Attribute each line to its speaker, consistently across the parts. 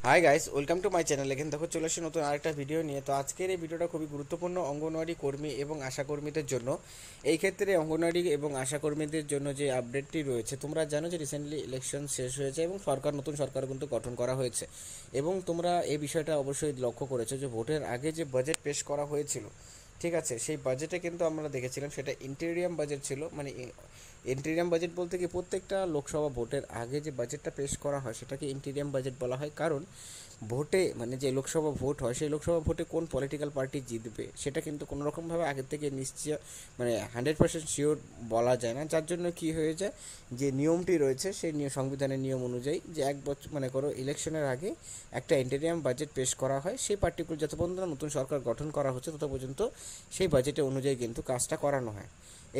Speaker 1: Hi guys, welcome to my channel. এখানে দেখো চলে আসছে নতুন আরেকটা ভিডিও নিয়ে। তো আজকের এই ভিডিওটা খুবই গুরুত্বপূর্ণ অঙ্গনওয়াড়ি কর্মী এবং আশাকর্মীদের জন্য। এই ক্ষেত্রে অঙ্গনওয়াড়ি এবং আশাকর্মীদের জন্য যে আপডেটটি রয়েছে, তোমরা জানো যে রিসেন্টলি ইলেকশন শেষ হয়েছে এবং নতুন সরকার কিন্তু গঠন করা হয়েছে। এবং তোমরা এই বিষয়টা অবশ্যই লক্ষ্য করেছো যে ভোটের আগে যে বাজেট পেশ করা হয়েছিল, ঠিক আছে, সেই বাজেটে কিন্তু আমরা দেখেছিলাম সেটা ইন্টেরিয়াম বাজেট ছিল। মানে ইন্টেরিয়াম বাজেট বলতে কি, প্রত্যেকটা লোকসভা ভোটের আগে যে বাজেটটা পেশ করা হয় সেটাকে ইন্টেরিয়াম বাজেট বলা হয়। কারণ ভোটে, মানে যে লোকসভা ভোট হয়, সেই লোকসভা ভোটে কোন পলিটিক্যাল পার্টি জিতবে সেটা কিন্তু কোনো রকমভাবে আগের থেকে নিশ্চয়, মানে 100% শিওর বলা যায় না। যার জন্য কি হয়ে যায়, যে নিয়মটি রয়েছে সেই সংবিধানের নিয়ম অনুযায়ী যে এক বছর, মানে করো ইলেকশনের আগে একটা ইন্টেরিয়াম বাজেট পেশ করা হয়। সেই পার্টিকুলার যত পর্যন্ত না নতুন সরকার গঠন করা হচ্ছে তত পর্যন্ত সেই বাজেটে অনুযায়ী কিন্তু কাজটা করানো হয়।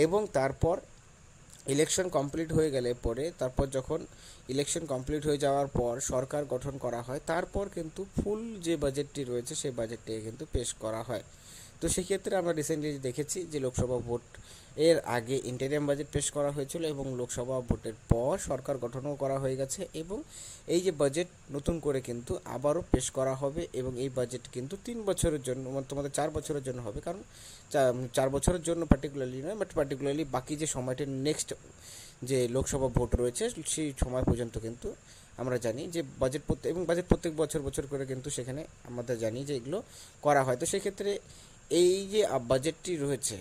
Speaker 1: এবং তারপর ইলেকশন কমপ্লিট হয়ে গেলে পরে, তারপর যখন ইলেকশন কমপ্লিট হয়ে যাওয়ার পর সরকার গঠন করা হয়, তারপর কিন্তু ফুল যে বাজেটটি রয়েছে সেই বাজেটটি কিন্তু পেশ করা হয়। তো সেক্ষেত্রে আমরা রিসেন্টলি দেখেছি যে লোকসভা ভোট এর আগে ইন্টেরিয়াম বাজেট পেশ করা হয়েছিল এবং লোকসভা ভোটের পর সরকার গঠনও করা হয়ে গেছে। এবং এই যে বাজেট নতুন করে কিন্তু আবারও পেশ করা হবে এবং এই বাজেট কিন্তু 3 বছরের জন্য, মানে তোমাদের 4 বছরের জন্য হবে। কারণ 4 বছরের জন্য পার্টিকুলারলি নয়, বাট পার্টিকুলারলি বাকি যে সময়টা নেক্সট যে লোকসভা ভোট রয়েছে সেই সময় পর্যন্ত কিন্তু আমরা জানি যে বাজেট প্রত্যেক বছর বছর করে কিন্তু সেখানে আমাদের জানি যে এগুলো করা হয়। তো সেক্ষেত্রে এই যে বাজেটটি রয়েছে,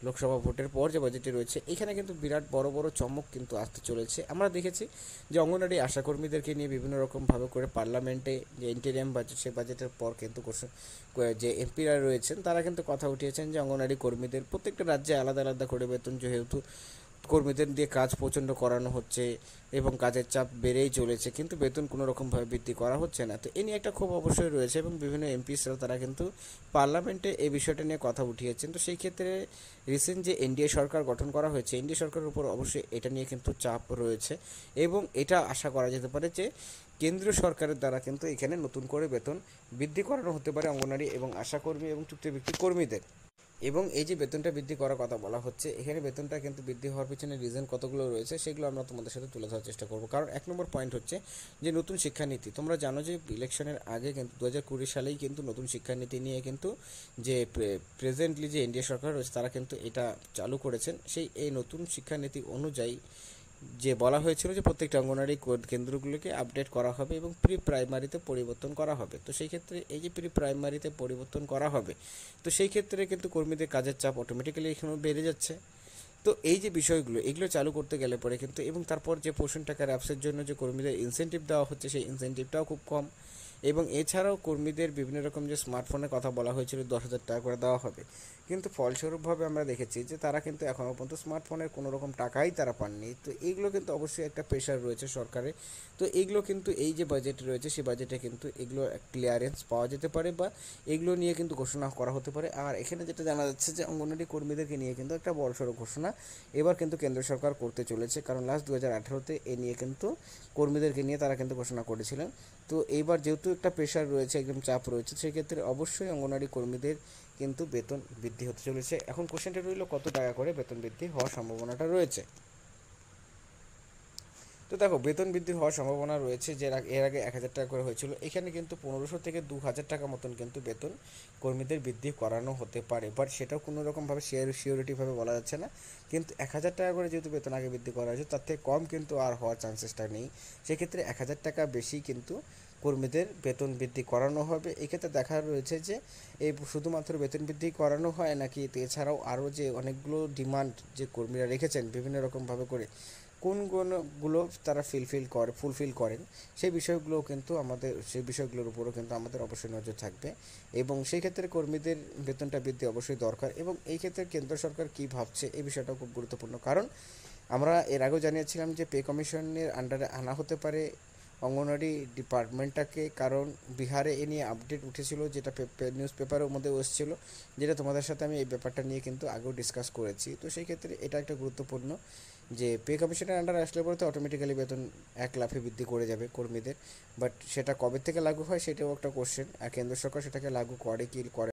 Speaker 1: লোকসভা ভোটের পর যে বাজেটটি রয়েছে, এখানে কিন্তু বিরাট বড় বড় চমক কিন্তু আসতে চলেছে। আমরা দেখেছি যে অঙ্গনওয়াড়ি আশাকর্মীদেরকে নিয়ে বিভিন্ন রকমভাবে করে পার্লামেন্টে যে ইন্টেরিয়াম বাজেট, সেই বাজেটের পর কিন্তু যে এমপিরা রয়েছেন তারা কিন্তু কথা উঠিয়েছেন যে অঙ্গনওয়াড়ি কর্মীদের প্রত্যেকটা রাজ্যে আলাদা আলাদা করে বেতন, যেহেতু কর্মীদের দিয়ে কাজ প্রচণ্ড করানো হচ্ছে এবং কাজের চাপ বেড়েই চলেছে, কিন্তু বেতন কোনো রকমভাবে বৃদ্ধি করা হচ্ছে না। তো এ নিয়ে একটা ক্ষোভ অবশ্যই রয়েছে এবং বিভিন্ন এমপিসরা তারা কিন্তু পার্লামেন্টে এই বিষয়টা নিয়ে কথা উঠিয়েছেন। তো সেই ক্ষেত্রে রিসেন্ট যে এনডিএ সরকার গঠন করা হয়েছে, এনডিএ সরকারের উপর অবশ্যই এটা নিয়ে কিন্তু চাপ রয়েছে এবং এটা আশা করা যেতে পারে যে কেন্দ্রীয় সরকারের দ্বারা কিন্তু এখানে নতুন করে বেতন বৃদ্ধি করানো হতে পারে অঙ্গনারী এবং আশাকর্মী এবং চুক্তিভিত্তিক কর্মীদের। এবং এই যে বেতনটা বৃদ্ধি করার কথা বলা হচ্ছে, এখানে বেতনটা কিন্তু বৃদ্ধি হওয়ার পিছনে রিজন কতগুলো রয়েছে সেগুলো আমরা তোমাদের সাথে তুলে ধরার চেষ্টা করবো। কারণ 1 নম্বর পয়েন্ট হচ্ছে যে নতুন শিক্ষানীতি। তোমরা জানো যে ইলেকশনের আগে কিন্তু 2020 সালেই কিন্তু নতুন শিক্ষানীতি নিয়ে কিন্তু যে প্রেজেন্টলি যে এনডিএ সরকার রয়েছে তারা কিন্তু এটা চালু করেছেন। এই নতুন শিক্ষানীতি অনুযায়ী যে বলা হয়েছিল যে প্রত্যেকটা অঙ্গনওয়াড়ি কেন্দ্রগুলোকে আপডেট করা হবে এবং প্রি প্রাইমারিতে পরিবর্তন করা হবে। তো সেই ক্ষেত্রে এই যে প্রি প্রাইমারিতে পরিবর্তন করা হবে, তো সেই ক্ষেত্রে কিন্তু কর্মীদের কাজের চাপ অটোমেটিক্যালি এখানেও বেড়ে যাচ্ছে। তো এই যে বিষয়গুলো, এগুলো চালু করতে গেলে পরে কিন্তু, এবং তারপর যে পোষণ টাকার অ্যাপসের জন্য যে কর্মীদের ইনসেন্টিভ দেওয়া হচ্ছে সেই ইনসেন্টিভটাও খুব কম। এবং এছাড়াও কর্মীদের বিভিন্ন রকম যে স্মার্টফোনের কথা বলা হয়েছিল 10,000 টাকা করে দেওয়া হবে, কিন্তু ফলস্বরূপভাবে আমরা দেখেছি যে তারা কিন্তু এখনও পর্যন্ত স্মার্টফোনের কোনো রকম টাকাই তারা পাননি। তো এইগুলো কিন্তু অবশ্যই একটা প্রেশার রয়েছে সরকারে। তো এইগুলো কিন্তু এই যে বাজেট রয়েছে সেই বাজেটে কিন্তু এগুলো ক্লিয়ারেন্স পাওয়া যেতে পারে বা এগুলো নিয়ে কিন্তু ঘোষণা করা হতে পারে। আর এখানে যেটা জানা যাচ্ছে যে অঙ্গনওয়াড়ি কর্মীদেরকে নিয়ে কিন্তু একটা বড়সড় ঘোষণা এবার কিন্তু কেন্দ্র সরকার করতে চলেছে। কারণ লাস্ট 2018-তে এ নিয়ে কিন্তু কর্মীদেরকে নিয়ে তারা কিন্তু ঘোষণা করেছিলেন। তো এইবার যেহেতু একটা প্রেশার রয়েছে, একদম চাপ রয়েছে, সেক্ষেত্রে অবশ্যই অঙ্গনওয়াড়ি কর্মীদের কিন্তু বেতন বৃদ্ধি হতে চলেছে। এখন কোশ্চেনটা রইল কত টাকা করে বেতন বৃদ্ধি হওয়ার সম্ভাবনাটা রয়েছে। তো দেখো, বেতন বৃদ্ধি হওয়ার সম্ভাবনা রয়েছে যে এর আগে 1,000 টাকা করে হয়েছিল, এখানে কিন্তু 1500 থেকে 2,000 টাকা মতন কিন্তু বেতন কর্মীদের বৃদ্ধি করানো হতে পারে। বাট সেটাও কোনো রকমভাবে শিওরিটিভাবে বলা যাচ্ছে না। কিন্তু 1,000 টাকা করে যেহেতু বেতন আগে বৃদ্ধি করা হয়েছে, তার থেকে কম কিন্তু আর হওয়ার চান্সেসটা নেই। সেক্ষেত্রে 1,000 টাকা বেশি কিন্তু কর্মীদের বেতন বৃদ্ধি করানো হবে। এক্ষেত্রে দেখা রয়েছে যে এই শুধুমাত্র বেতন বৃদ্ধি করানো হয় নাকি এছাড়াও আরও যে অনেকগুলো ডিমান্ড যে কর্মীরা রেখেছেন বিভিন্ন রকমভাবে করে, কোনগুলো তারা ফুলফিল করেন, সেই বিষয়গুলোর উপরও কিন্তু আমাদের অবশ্যই নজর থাকবে। এবং সেই ক্ষেত্রে কর্মীদের বেতনটা বৃদ্ধি অবশ্যই দরকার। এবং এই ক্ষেত্রে কেন্দ্র সরকার কী ভাবছে এই বিষয়টাও খুব গুরুত্বপূর্ণ। কারণ আমরা এর আগেও জানিয়েছিলাম যে পে কমিশনের আন্ডারে আনা হতে পারে অঙ্গনওয়াড়ি ডিপার্টমেন্টটাকে। কারণ বিহারে এ নিয়ে আপডেট উঠেছিল, যেটা নিউজ পেপারের মধ্যে এসেছিলো, যেটা তোমাদের সাথে আমি এই ব্যাপারটা নিয়ে কিন্তু আগেও ডিসকাস করেছি। তো সেই ক্ষেত্রে এটা একটা গুরুত্বপূর্ণ যে পে কমিশনের আন্ডারে আসলে পরে তো অটোমেটিক্যালি বেতন 1 লাফে বৃদ্ধি করে যাবে কর্মীদের। বাট সেটা কবে থেকে লাগু হয় সেটাও একটা কোশ্চেন, আর কেন্দ্র সরকার সেটাকে লাগু করে কি করে